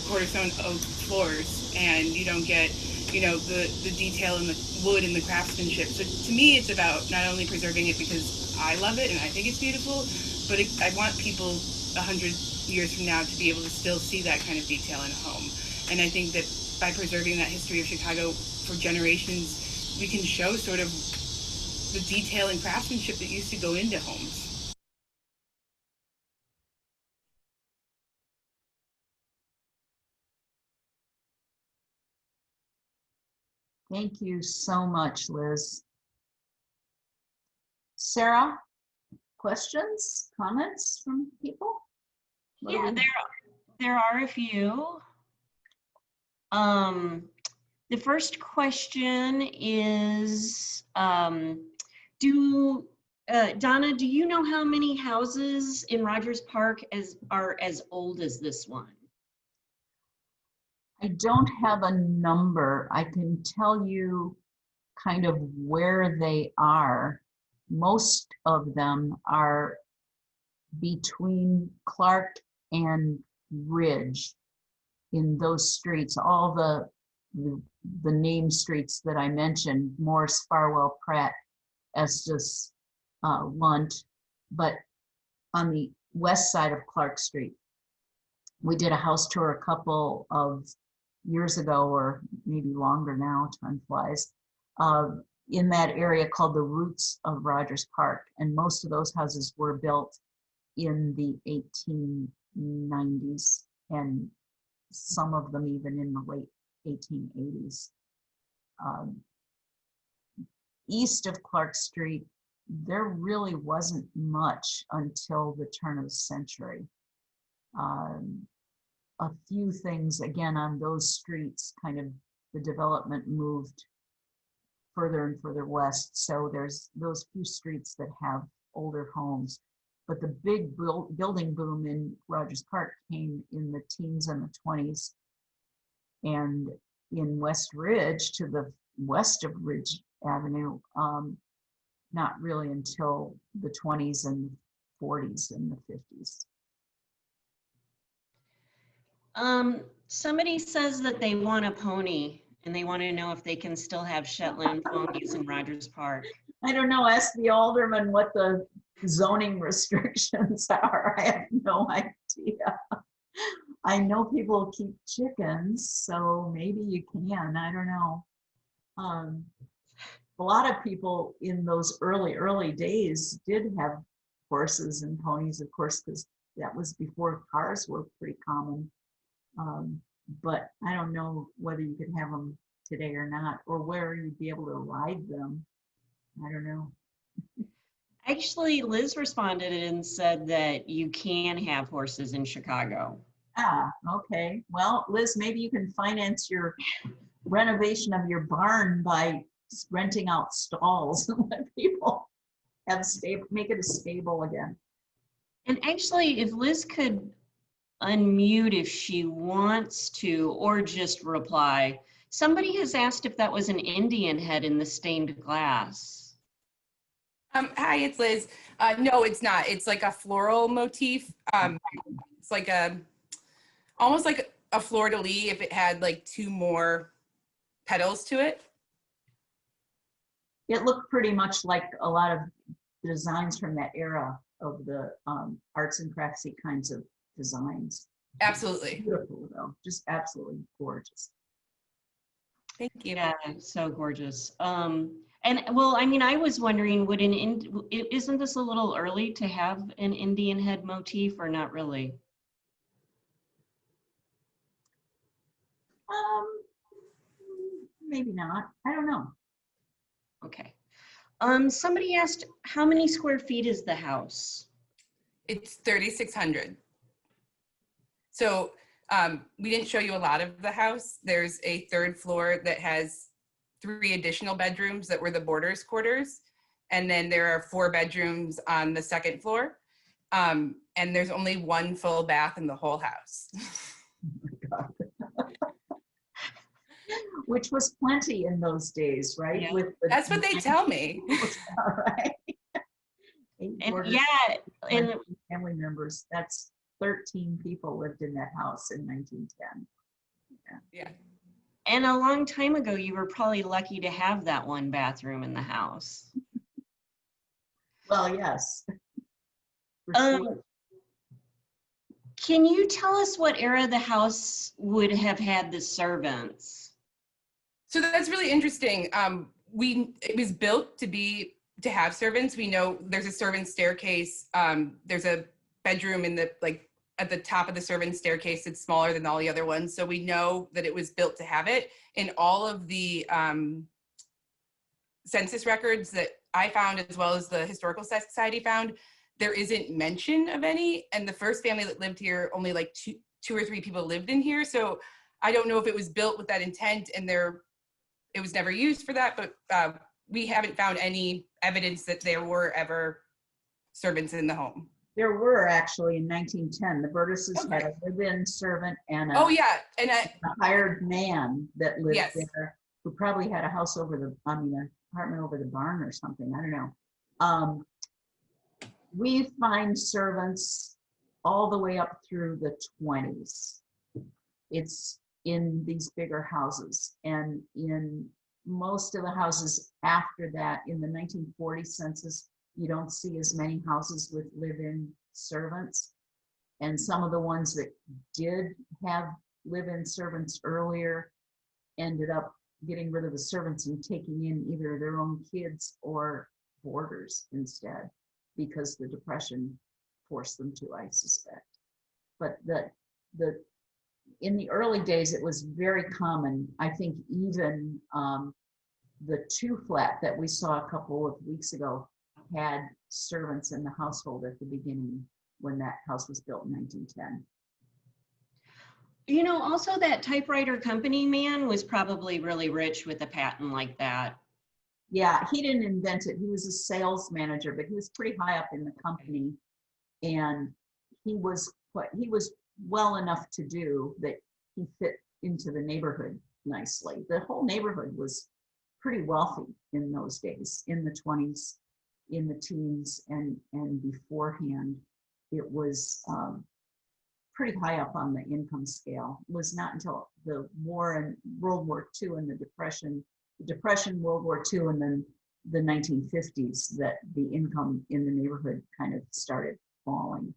quarter-stone oak floors, and you don't get, you know, the detail in the wood and the craftsmanship. So to me, it's about not only preserving it because I love it and I think it's beautiful, but I want people 100 years from now to be able to still see that kind of detail in a home. And I think that by preserving that history of Chicago for generations, we can show sort of the detail and craftsmanship that used to go into homes. Thank you so much, Liz. Sarah, questions, comments from people? Yeah, there are a few. The first question is, Donna, do you know how many houses in Rogers Park are as old as this one? I don't have a number. I can tell you kind of where they are. Most of them are between Clark and Ridge in those streets. All the name streets that I mentioned, Morse, Farwell, Pratt, Estes, Lunt, but on the west side of Clark Street. We did a house tour a couple of years ago, or maybe longer now, time flies, in that area called the Roots of Rogers Park. And most of those houses were built in the 1890s, and some of them even in the late 1880s. East of Clark Street, there really wasn't much until the turn of the century. A few things, again, on those streets, kind of the development moved further and further west. So there's those few streets that have older homes. But the big building boom in Rogers Park came in the teens and the 20s. And in West Ridge, to the west of Ridge Avenue, not really until the 20s and 40s and the 50s. Somebody says that they want a pony and they want to know if they can still have Shetland ponies in Rogers Park. I don't know, ask the alderman what the zoning restrictions are. I have no idea. I know people keep chickens, so maybe you can, I don't know. A lot of people in those early days did have horses and ponies, of course, because that was before cars were pretty common. But I don't know whether you could have them today or not, or where you'd be able to ride them. I don't know. Actually, Liz responded and said that you can have horses in Chicago. Ah, okay. Well, Liz, maybe you can finance your renovation of your barn by renting out stalls and let people have make it a stable again. And actually, if Liz could unmute if she wants to, or just reply. Somebody has asked if that was an Indian head in the stained glass. Hi, it's Liz. No, it's not. It's like a floral motif. It's like almost like a fleur-de-lis if it had like 2 more petals to it. It looked pretty much like a lot of designs from that era of the arts and craftsy kinds of designs. Absolutely. Beautiful though, just absolutely gorgeous. Thank you. Yeah, so gorgeous. And well, I mean, I was wondering, would isn't this a little early to have an Indian head motif or not really? Maybe not. I don't know. Okay. Somebody asked, how many square feet is the house? It's 3,600. So we didn't show you a lot of the house. There's a 3rd floor that has 3 additional bedrooms that were the boarders' quarters. And then there are 4 bedrooms on the 2nd floor. And there's only 1 full bath in the whole house. Oh my God. Which was plenty in those days, right? Yeah. With the, That's what they tell me. all right. 8 And boarders, yeah, and family members. That's 13 people lived in that house in 1910. Yeah. and a long time ago, you were probably lucky to have that 1 bathroom in the house. Well, yes. For sure. Can you tell us what era the house would have had the servants? So that's really interesting. It was built to have servants. We know there's a servant staircase. There's a bedroom at the top of the servant staircase. It's smaller than all the other ones. So we know that it was built to have it. In all of the census records that I found, as well as the Historical Society found, there isn't mention of any. And the first family that lived here, only like two or three people lived in here. So I don't know if it was built with that intent and it was never used for that, but we haven't found any evidence that there were ever servants in the home. There were actually in 1910. The Burtisses had a live-in servant and a, And a hired man that lived Yes. there, who probably had a house over the, an apartment over the barn or something. I don't know. We find servants all the way up through the 20s. It's in these bigger houses, and in most of the houses after that, in the 1940 census, you don't see as many houses with live-in servants. And some of the ones that did have live-in servants earlier ended up getting rid of the servants and taking in either their own kids or boarders instead, because the Depression forced them to, I suspect. But in the early days, it was very common. I think even the 2-flat that we saw a couple of weeks ago had servants in the household at the beginning when that house was built in 1910. You know, also that typewriter company man was probably really rich with a patent like that. Yeah, he didn't invent it. He was a sales manager, but he was pretty high up in the company, and he was well enough to do that he fit into the neighborhood nicely. The whole neighborhood was pretty wealthy in those days, in the 20s, in the teens, and beforehand. It was pretty high up on the income scale. It was not until the war and World War II and the Depression, World War II, and then the 1950s that the income in the neighborhood kind of started falling.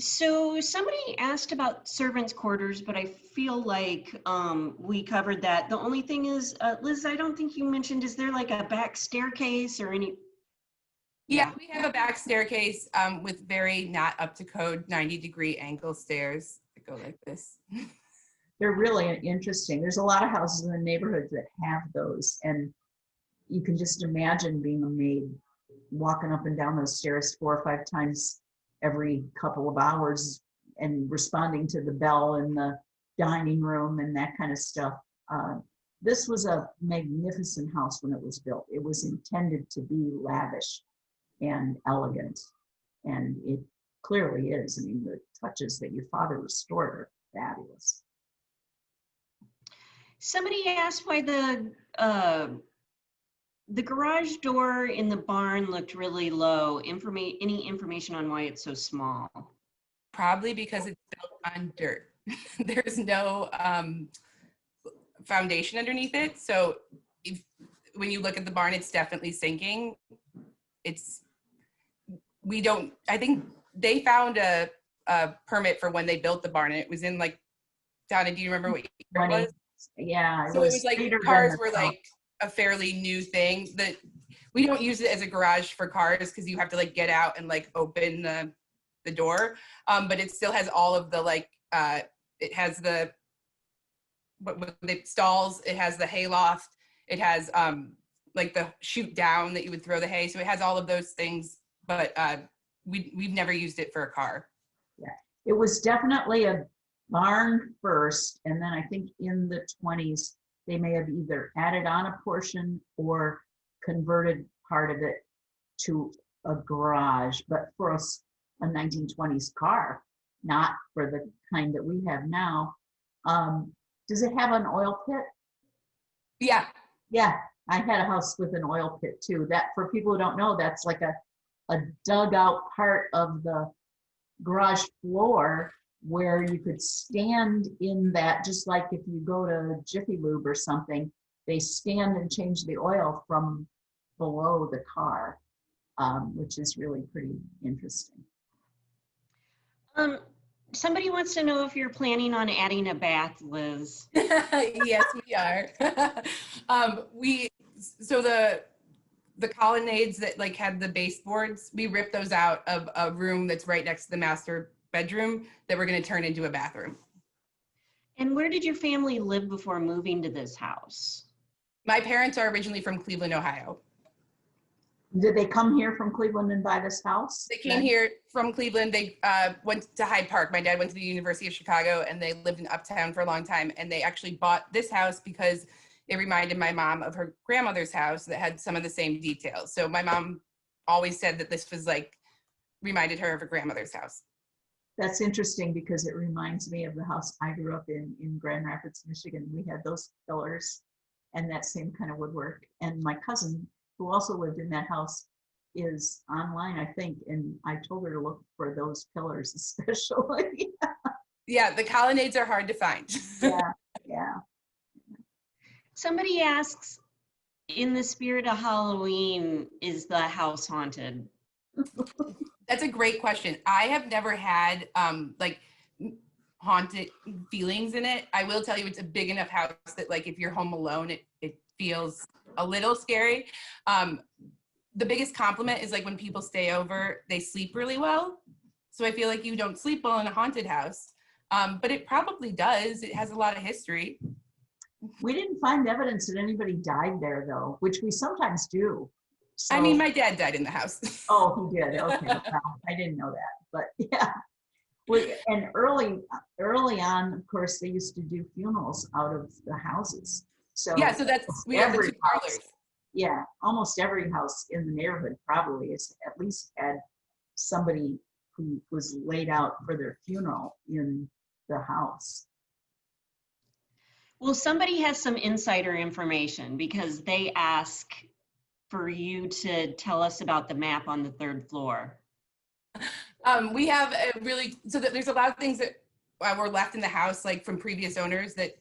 So somebody asked about servants' quarters, but I feel like we covered that. The only thing is, Liz, I don't think you mentioned, is there like a back staircase or any? Yeah, we have a back staircase with very not up to code 90-degree angle stairs that go like this. They're really interesting. There's a lot of houses in the neighborhood that have those, and you can just imagine being a maid walking up and down those stairs 4 or 5 times every couple of hours and responding to the bell in the dining room and that kind of stuff. This was a magnificent house when it was built. It was intended to be lavish and elegant, and it clearly is. I mean, the touches that your father restored are fabulous. Somebody asked why the garage door in the barn looked really low. Any information on why it's so small? Probably because it's built on dirt. There's no foundation underneath it. So when you look at the barn, it's definitely sinking. I think they found a permit for when they built the barn, and it was in like, Donna, do you remember what year it was? Yeah. So it was like cars were like a fairly new thing. That we don't use it as a garage for cars because you have to like get out and like open the door. But it still has all of the like it has the stalls, it has the hay loft, it has like the chute down that you would throw the hay. So it has all of those things, but we've never used it for a car. Yeah, it was definitely a barn first, and then I think in the 20s they may have either added on a portion or converted part of it to a garage, but for a 1920s car, not for the kind that we have now. Does it have an oil pit? Yeah. Yeah, I had a house with an oil pit too. That, for people who don't know, that's like a dug out part of the garage floor where you could stand in that, just like if you go to Jiffy Lube or something, they stand and change the oil from below the car, which is really pretty interesting. Somebody wants to know if you're planning on adding a bath, Liz. Yes, we are. So the colonnades that like had the baseboards, we ripped those out of a room that's right next to the master bedroom that we're going to turn into a bathroom. And where did your family live before moving to this house? My parents are originally from Cleveland, Ohio. Did they come here from Cleveland and buy this house? They came here from Cleveland. They went to Hyde Park. My dad went to the University of Chicago, and they lived in Uptown for a long time. And they actually bought this house because it reminded my mom of her grandmother's house that had some of the same details. So my mom always said that this was like, reminded her of her grandmother's house. That's interesting because it reminds me of the house I grew up in Grand Rapids, Michigan. We had those pillars and that same kind of woodwork. And my cousin, who also lived in that house, is online, I think, and I told her to look for those pillars especially. Yeah, the colonnades are hard to find. Yeah. Somebody asks, in the spirit of Halloween, is the house haunted? That's a great question. I have never had like haunted feelings in it. I will tell you, it's a big enough house that like if you're home alone, it feels a little scary. The biggest compliment is like when people stay over, they sleep really well. So I feel like you don't sleep well in a haunted house, but it probably does. It has a lot of history. We didn't find evidence that anybody died there though, which we sometimes do. So, I mean, my dad died in the house. Oh, he did. Okay. Well, I didn't know that, but yeah. Well, and early on, of course, they used to do funerals out of the houses. So Yeah, so we have the every two house, parlors. yeah, almost every house in the neighborhood probably is at least had somebody who was laid out for their funeral in the house. Well, somebody has some insider information because they ask for you to tell us about the map on the 3rd floor. We have so that there's a lot of things that were left in the house, like from previous owners that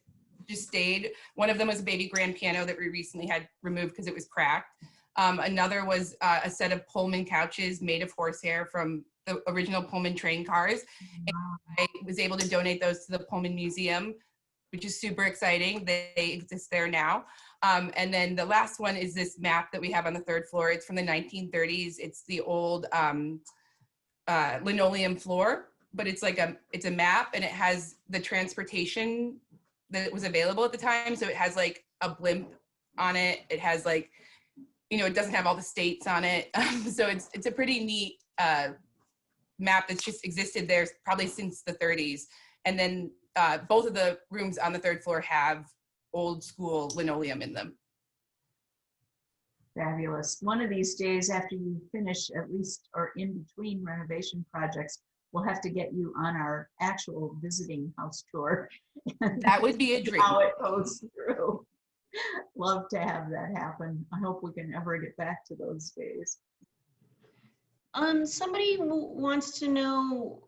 just stayed. One of them was a baby grand piano that we recently had removed because it was cracked. Another was a set of Pullman couches made of horsehair from the original Pullman train cars. And I was able to donate those to the Pullman Museum, which is super exciting. They exist there now. And then the last one is this map that we have on the 3rd floor. It's from the 1930s. It's the old linoleum floor, but it's a map, and it has the transportation that was available at the time. So it has like a blimp on it. It has like, it doesn't have all the states on it. So it's a pretty neat map that's just existed there probably since the 30s. And then both of the rooms on the 3rd floor have old school linoleum in them. Fabulous. One of these days after you finish, at least, or in between renovation projects, we'll have to get you on our actual visiting house tour. That would be a dream. How it goes through. Love to have that happen. I hope we can ever get back to those days. Somebody wants to know,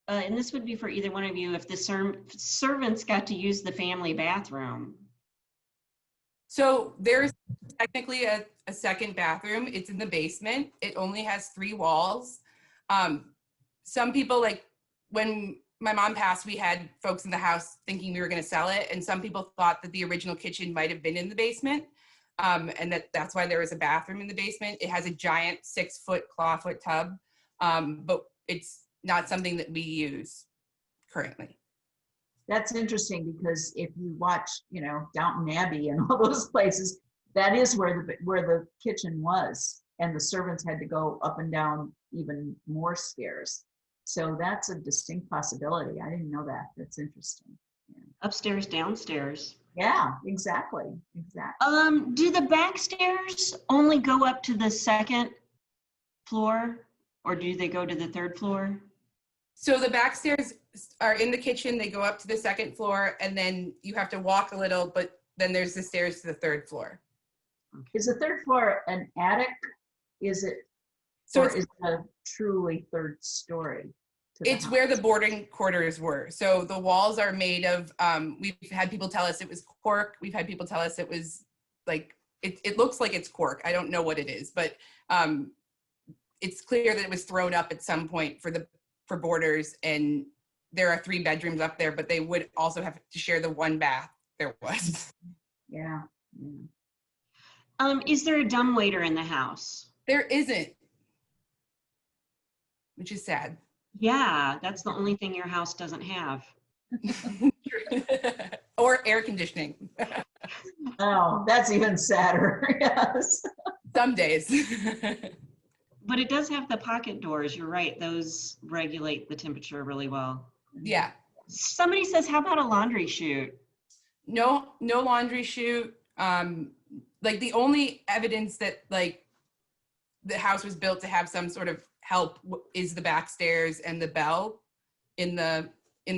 and this would be for either one of you, if the servants got to use the family bathroom. So there's technically a second bathroom. It's in the basement. It only has 3 walls. Some people, like when my mom passed, we had folks in the house thinking we were going to sell it. And some people thought that the original kitchen might have been in the basement. And that's why there was a bathroom in the basement. It has a giant 6-foot clawfoot tub, but it's not something that we use currently. That's interesting because if you watch, Downton Abbey and all those places, that is where the kitchen was, and the servants had to go up and down even more stairs. So that's a distinct possibility. I didn't know that. That's interesting. Yeah. Upstairs, downstairs. Yeah, exactly. Do the back stairs only go up to the 2nd floor, or do they go to the 3rd floor? So the back stairs are in the kitchen. They go up to the 2nd floor, and then you have to walk a little, but then there's the stairs to the 3rd floor. Is the 3rd floor an attic? Is it, So or is it a truly 3rd story? It's where the boarding quarters were. So the walls are made of, we've had people tell us it was cork. We've had people tell us it was like, it looks like it's cork. I don't know what it is, but it's clear that it was thrown up at some point for boarders, and there are 3 bedrooms up there, but they would also have to share the 1 bath there was. Yeah. Is there a dumbwaiter in the house? There isn't, which is sad. Yeah, that's the only thing your house doesn't have. Or air conditioning. Oh, that's even sadder. Yes. Some days. But it does have the pocket doors. You're right. Those regulate the temperature really well. Yeah. Somebody says, how about a laundry chute? No laundry chute. Like the only evidence that like the house was built to have some sort of help is the back stairs and the bell in the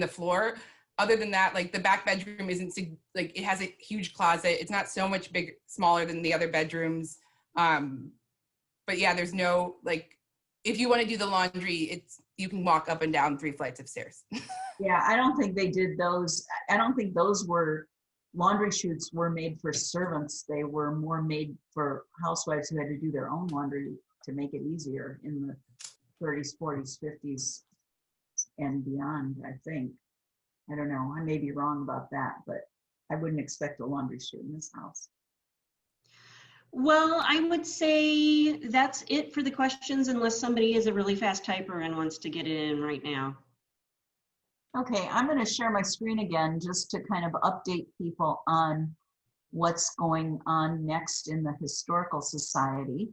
floor. Other than that, like the back bedroom isn't like, it has a huge closet. It's not so much smaller than the other bedrooms. But yeah, there's no, like, if you want to do the laundry, you can walk up and down 3 flights of stairs. Yeah, I don't think they did those. I don't think those laundry chutes were made for servants. They were more made for housewives who had to do their own laundry to make it easier in the 30s, 40s, 50s, and beyond, I think. I don't know. I may be wrong about that, but I wouldn't expect a laundry chute in this house. Well, I would say that's it for the questions, unless somebody is a really fast typer and wants to get it in right now. Okay, I'm going to share my screen again just to kind of update people on what's going on next in the Historical Society.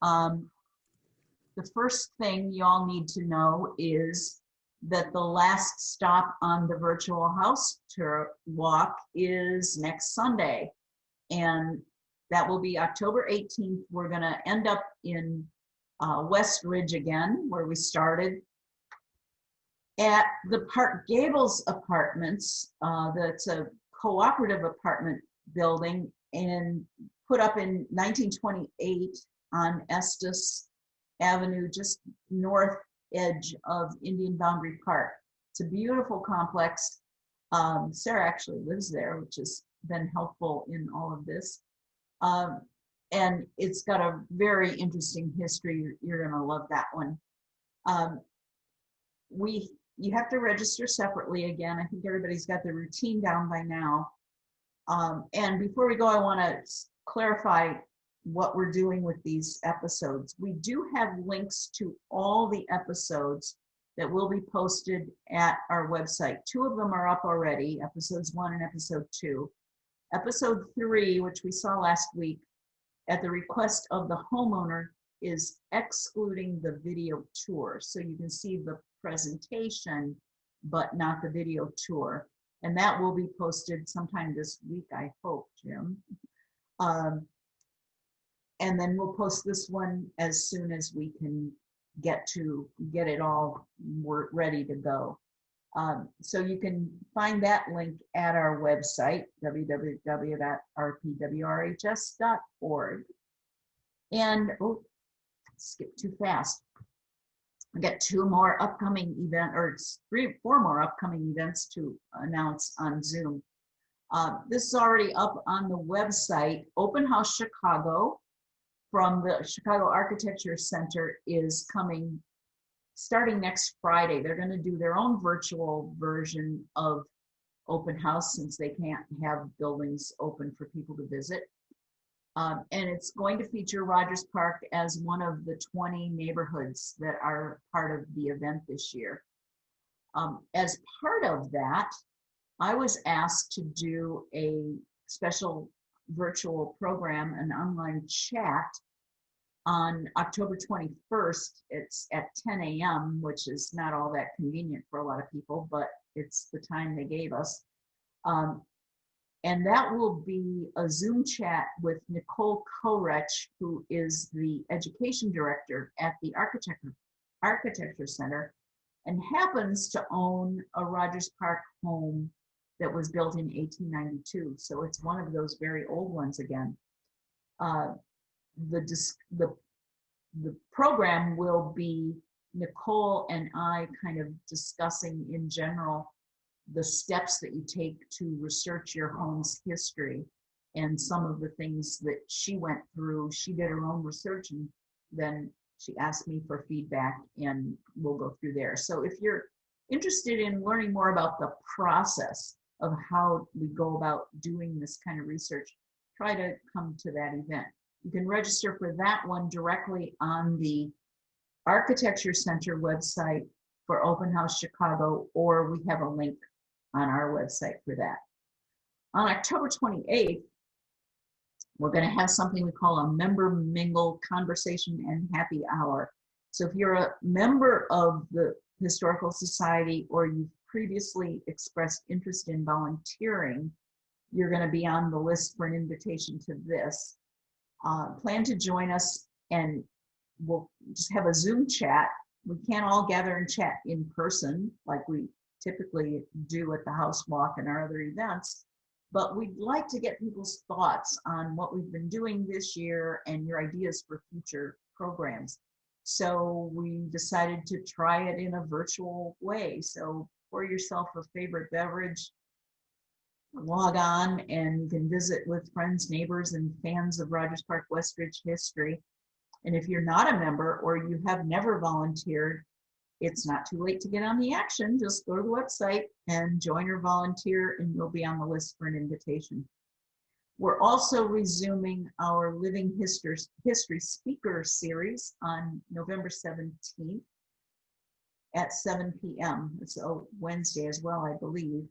The first thing you all need to know is that the last stop on the virtual house tour walk is next Sunday. And that will be October 18th. We're going to end up in West Ridge again, where we started, at the Park Gables Apartments. That's a cooperative apartment building and put up in 1928 on Estes Avenue, just north edge of Indian Boundary Park. It's a beautiful complex. Sarah actually lives there, which has been helpful in all of this. And it's got a very interesting history. You're gonna love that one. You have to register separately again. I think everybody's got the routine down by now. And before we go, I wanna clarify what we're doing with these episodes. We do have links to all the episodes that will be posted at our website. 2 of them are up already, episodes 1 and episode 2. Episode 3, which we saw last week, at the request of the homeowner, is excluding the video tour. So you can see the presentation, but not the video tour. And that will be posted sometime this week, I hope, Jim. And then we'll post this one as soon as we can get it all ready to go. So you can find that link at our website, www.rpwrhs.org. And, oh, skip too fast. I got 2 more upcoming events, or 4 more upcoming events to announce on Zoom. This is already up on the website. Open House Chicago from the Chicago Architecture Center is coming starting next Friday. They're going to do their own virtual version of Open House since they can't have buildings open for people to visit. And it's going to feature Rogers Park as one of the 20 neighborhoods that are part of the event this year. As part of that, I was asked to do a special virtual program, an online chat, on October 21st. It's at 10 a.m., which is not all that convenient for a lot of people, but it's the time they gave us. And that will be a Zoom chat with Nicole Korech, who is the education director at the Architecture Center and happens to own a Rogers Park home that was built in 1892. So it's one of those very old ones again. The program will be Nicole and I kind of discussing in general the steps that you take to research your home's history and some of the things that she went through. She did her own research and then she asked me for feedback and we'll go through there. So if you're interested in learning more about the process of how we go about doing this kind of research, try to come to that event. You can register for that one directly on the Architecture Center website for Open House Chicago, or we have a link on our website for that. On October 28th, we're going to have something we call a member mingle conversation and happy hour. So if you're a member of the Historical Society or you've previously expressed interest in volunteering, you're going to be on the list for an invitation to this. Plan to join us and we'll just have a Zoom chat. We can't all gather and chat in person like we typically do at the House Walk and our other events, but we'd like to get people's thoughts on what we've been doing this year and your ideas for future programs. So we decided to try it in a virtual way. So pour yourself a favorite beverage, log on, and you can visit with friends, neighbors, and fans of Rogers Park West Ridge history. And if you're not a member or you have never volunteered, it's not too late to get on the action. Just go to the website and join or volunteer and you'll be on the list for an invitation. We're also resuming our Living History Speaker Series on November 17th at 7 p.m. It's a Wednesday as well, I believe.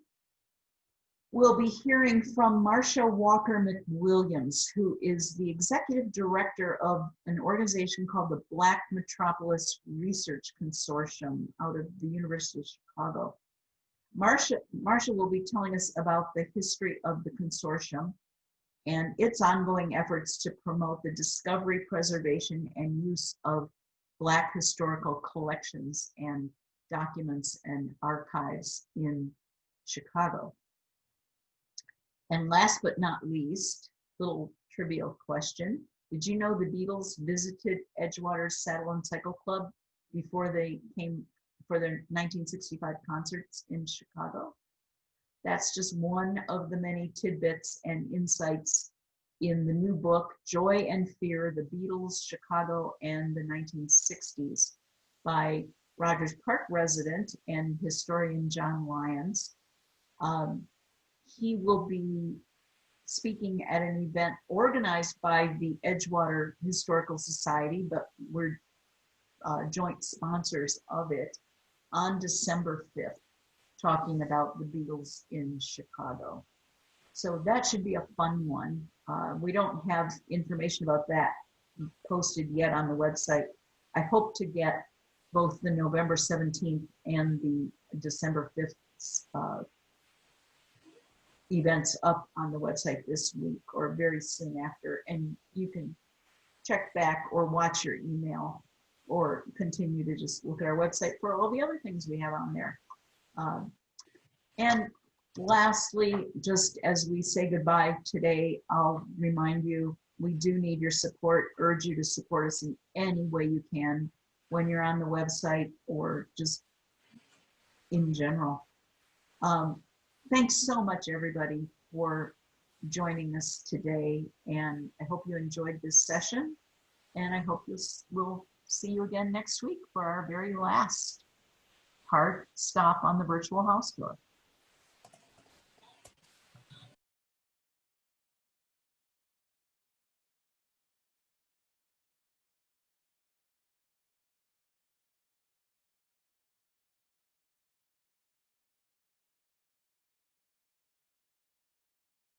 We'll be hearing from Marcia Walker McWilliams, who is the executive director of an organization called the Black Metropolis Research Consortium out of the University of Chicago. Marcia will be telling us about the history of the consortium and its ongoing efforts to promote the discovery, preservation, and use of Black historical collections and documents and archives in Chicago. And last but not least, little trivial question. Did you know the Beatles visited Edgewater's Saddle and Cycle Club before they came for their 1965 concerts in Chicago? That's just one of the many tidbits and insights in the new book, Joy and Fear, The Beatles, Chicago, and the 1960s by Rogers Park resident and historian John Lyons. He will be speaking at an event organized by the Edgewater Historical Society, but we're joint sponsors of it, on December 5th, talking about the Beatles in Chicago. So that should be a fun one. We don't have information about that posted yet on the website. I hope to get both the November 17th and the December 5th events up on the website this week or very soon after, and you can check back or watch your email or continue to just look at our website for all the other things we have on there. And lastly, just as we say goodbye today, I'll remind you, we do need your support, urge you to support us in any way you can when you're on the website or just in general. Thanks so much, everybody, for joining us today. And I hope you enjoyed this session. And I hope we'll see you again next week for our very last stop on the virtual house tour.